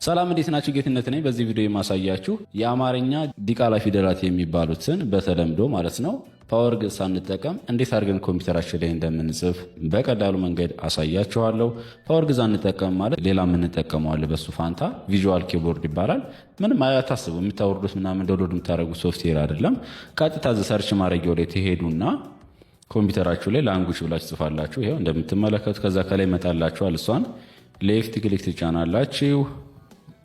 ሰላም እንዴት ናችሁ? ጌትነት ነኝ። በዚህ ቪዲዮ የማሳያችሁ የአማርኛ ዲቃላ ፊደላት የሚባሉትን በተለምዶ ማለት ነው ፓወር ግዕዝ ሳንጠቀም እንዴት አድርገን ኮምፒውተራችን ላይ እንደምንጽፍ በቀላሉ መንገድ አሳያችኋለሁ። ፓወር ግዕዝ አንጠቀም ማለት ሌላ የምንጠቀመው አለ በሱ ፋንታ ቪዥዋል ኪቦርድ ይባላል። ምንም አታስቡ፣ የምታወርዱት ምናምን ዳውንሎድ የምታደርጉት ሶፍትዌር አይደለም። ቀጥታ ሰርች ማድረጊያው ላይ ትሄዱና ኮምፒውተራችሁ ላይ ላንጉጅ ብላችሁ ጽፋላችሁ። ይሄው እንደምትመለከቱ ከዛ ከላይ ይመጣላችኋል። እሷን ሌፍት ክሊክ ትጫናላችሁ።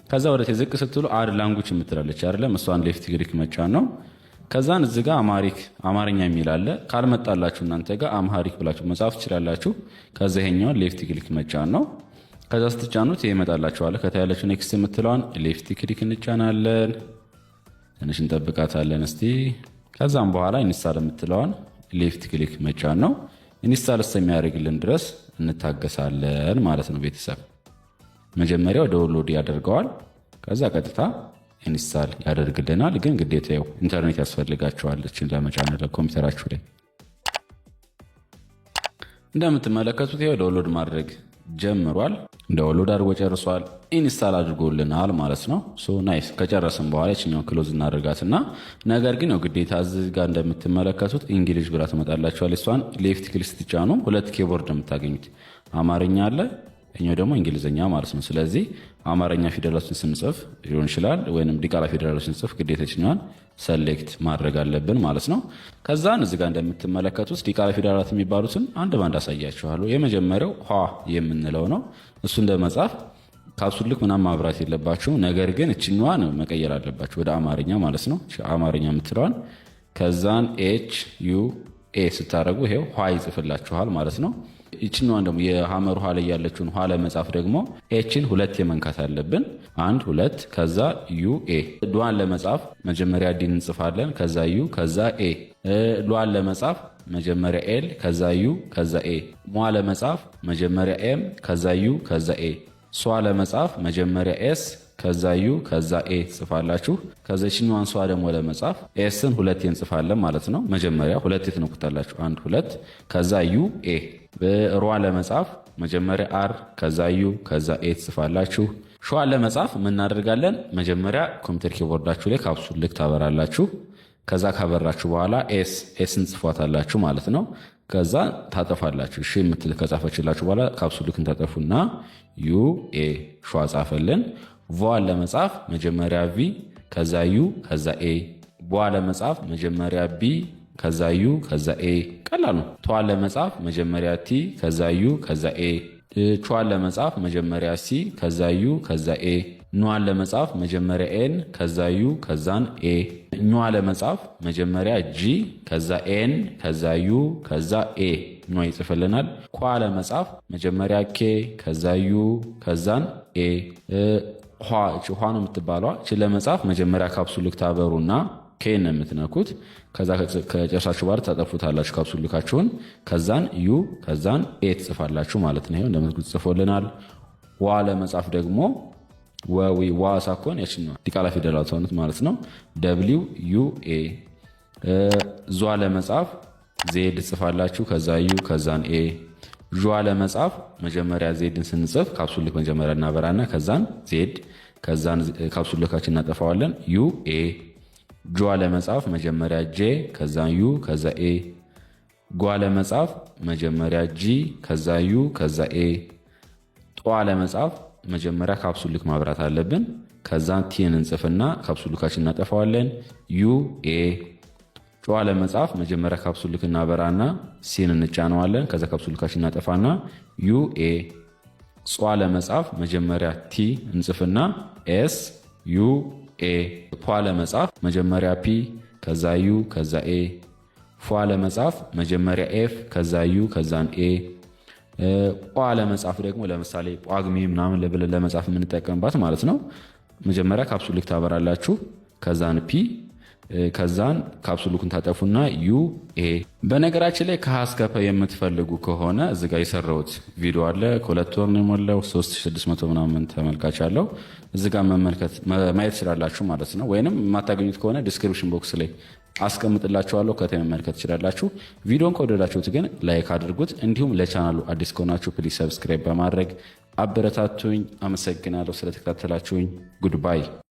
ከዛ ወደ ዝቅ ስትሉ አድ ላንጉጅ የምትላለች አይደለም፣ እሷን ሌፍት ክሊክ መጫን ነው። ከዛን እዚህ ጋር አማርኛ የሚል አለ። ካልመጣላችሁ እናንተ ጋር አምሃሪክ ብላችሁ መጻፍ ትችላላችሁ። ከዛ ይሄኛውን ሌፍት ክሊክ መጫን ነው። ከዛ ስትጫኑት ይመጣላችኋል። ከታያላችሁ ኔክስት የምትለዋን ሌፍት ክሊክ እንጫናለን። ትንሽ እንጠብቃታለን እስቲ። ከዛም በኋላ ኢንስታል የምትለዋን ሌፍት ክሊክ መጫን ነው። ኢንስታል እስከሚያደርግልን ድረስ እንታገሳለን ማለት ነው። ቤተሰብ መጀመሪያው ዳውንሎድ ያደርገዋል። ከዛ ቀጥታ ኢንስታል ያደርግልናል። ግን ግዴታ ኢንተርኔት ያስፈልጋችኋል እችን ለመጫን ለኮምፒውተራችሁ ላይ። እንደምትመለከቱት ዳውንሎድ ማድረግ ጀምሯል። ዳውንሎድ አድርጎ ጨርሷል። ኢንስታል አድርጎልናል ማለት ነው። ናይስ። ከጨረስን በኋላ እችኛውን ክሎዝ እናደርጋትና ነገር ግን ግዴታ እዚህ ጋር እንደምትመለከቱት እንግሊዝ ብላ ትመጣላችኋል። እሷን ሌፍት ክሊክ ስትጫኑ ሁለት ኪቦርድ የምታገኙት አማርኛ አለ፣ እኛው ደግሞ እንግሊዝኛ ማለት ነው። ስለዚህ አማርኛ ፊደላችን ስንጽፍ ሊሆን ይችላል ወይንም ዲቃላ ፊደላችን ስንጽፍ ግዴታ እችኛዋን ሰሌክት ማድረግ አለብን ማለት ነው። ከዛን እዚህ ጋር እንደምትመለከቱት ዲቃላ ፊደላት የሚባሉትን አንድ ባንድ አሳያችኋለሁ። የመጀመሪያው ኋ የምንለው ነው። እሱ እንደመጻፍ ካፕሱልክ ምናምን ማብራት የለባችሁ። ነገር ግን እችኛዋን መቀየር አለባችሁ ወደ አማርኛ ማለት ነው። አማርኛ የምትለዋን ከዛን ኤች ዩ ኤ ስታደርጉ ይሄው ኋ ይጽፍላችኋል ማለት ነው። ይችኛዋን ደግሞ የሐመር ኋ ላይ ያለችውን ኋ ለመጻፍ ደግሞ ኤችን ሁለት የመንካት አለብን። አንድ ሁለት፣ ከዛ ዩ ኤ። ዷን ለመጻፍ መጀመሪያ ዲን እንጽፋለን፣ ከዛ ዩ ከዛ ኤ። ሏን ለመጻፍ መጀመሪያ ኤል ከዛ ዩ ከዛ ኤ። ሟ ለመጻፍ መጀመሪያ ኤም ከዛ ዩ ከዛ ኤ። ሷ ለመጻፍ መጀመሪያ ኤስ ከዛ ዩ ከዛ ኤ ጽፋላችሁ። ከዛችኛዋን ሷ ደግሞ ለመጻፍ ኤስን ሁለት እንጽፋለን ማለት ነው። መጀመሪያ ሁለት ትነኩታላችሁ፣ አንድ ሁለት፣ ከዛ ዩ ኤ። በሯ ለመጻፍ መጀመሪያ አር ከዛ ዩ ከዛ ኤ ጽፋላችሁ። ሿን ለመጻፍ ምን እናደርጋለን? መጀመሪያ ኮምፒውተር ኪቦርዳችሁ ላይ ካፕሱልክ ታበራላችሁ። ከዛ ካበራችሁ በኋላ ኤስን ጽፏታላችሁ ማለት ነው። ከዛ ታጠፋላችሁ። እሺ የምትል ከጻፈችላችሁ በኋላ ካፕሱልክን ታጠፉና ዩ ኤ ሿ ጻፈልን። ቫን ለመጻፍ መጀመሪያ ቪ ከዛ ዩ ከዛ ኤ። ቧ ለመጻፍ መጀመሪያ ቢ ከዛ ዩ ከዛ ኤ። ቀላል ነው። ቷን ለመጻፍ መጀመሪያ ቲ ከዛ ዩ ከዛ ኤ። ቿን ለመጻፍ መጀመሪያ ሲ ከዛ ዩ ከዛ ኤ። ኗን ለመጻፍ መጀመሪያ ኤን ከዛ ዩ ከዛን ኤ። ኟ ለመጻፍ መጀመሪያ ጂ ከዛ ኤን ከዛ ዩ ከዛ ኤ ኗ ይጽፍልናል። ኳ ለመጻፍ መጀመሪያ ኬ ከዛ ዩ ከዛን ኤ። ኋ ነው የምትባለዋ። እችን ለመጻፍ መጀመሪያ ካፕሱልክ ታበሩና ኬን ነው የምትነኩት። ከዛ ከጨርሳችሁ በኋላ ታጠፉታላችሁ ካፕሱልካችሁን። ከዛን ዩ ከዛን ኤ ትጽፋላችሁ ማለት ነው። እንደምትጉት ጽፎልናል። ዋ ለመጻፍ ደግሞ ዋ ሳኮን ያችኛዋ ዲቃላ ፊደላት ሆኑት ማለት ነው። ደብሊው ዩ ኤ። ዟ ለመጻፍ ዜድ ጽፋላችሁ፣ ከዛ ዩ ከዛን ኤ። ዥ ለመጻፍ መጀመሪያ ዜድን ስንጽፍ ካፕሱልክ መጀመሪያ እናበራና ከዛን ዜድ ከዛን ካፕሱልካችን እናጠፋዋለን ዩ ኤ። ጇ ለመጻፍ መጀመሪያ ጄ ከዛን ዩ ከዛ ኤ። ጓ ለመጻፍ መጀመሪያ ጂ ከዛ ዩ ከዛ ኤ። ጧ ለመጻፍ መጀመሪያ ካፕሱልክ ማብራት አለብን። ከዛን ቲን እንጽፍና ካፕሱልካችን እናጠፋዋለን ዩ ኤ። ጯ ለመጻፍ መጀመሪያ ካፕሱልክ እናበራና ሲን እንጫነዋለን። ከዛ ካፕሱልካችን እናጠፋና ዩ ኤ። ጿ ለመጻፍ መጀመሪያ ቲ እንጽፍና ኤስ ዩ ኤ። ፏ ለመጻፍ መጀመሪያ ፒ ከዛ ዩ ከዛ ኤ። ፏ ለመጻፍ መጀመሪያ ኤፍ ከዛ ዩ ከዛን ኤ። ቋ ለመጻፍ ደግሞ ለምሳሌ ጳጉሜ ምናምን ለብለን ለመጻፍ የምንጠቀምባት ማለት ነው። መጀመሪያ ካፕሱልክ ታበራላችሁ፣ ከዛን ፒ ከዛን ካፕሱልኩን ታጠፉና ዩ ኤ። በነገራችን ላይ ከሀ እስከ ፐ የምትፈልጉ ከሆነ እዚህ ጋር የሰራሁት ቪዲዮ አለ። ከ2 ወር ነው የሞላው 3600 ምናምን ተመልካች አለው። እዚህ ጋር ማየት ትችላላችሁ ማለት ነው። ወይንም የማታገኙት ከሆነ ዲስክሪፕሽን ቦክስ ላይ አስቀምጥላችኋለሁ ከታይ መመልከት ትችላላችሁ። ቪዲዮን ከወደዳችሁት ግን ላይክ አድርጉት። እንዲሁም ለቻናሉ አዲስ ከሆናችሁ ፕሊዝ ሰብስክራይብ በማድረግ አበረታቱኝ። አመሰግናለሁ ስለተከታተላችሁኝ። ጉድባይ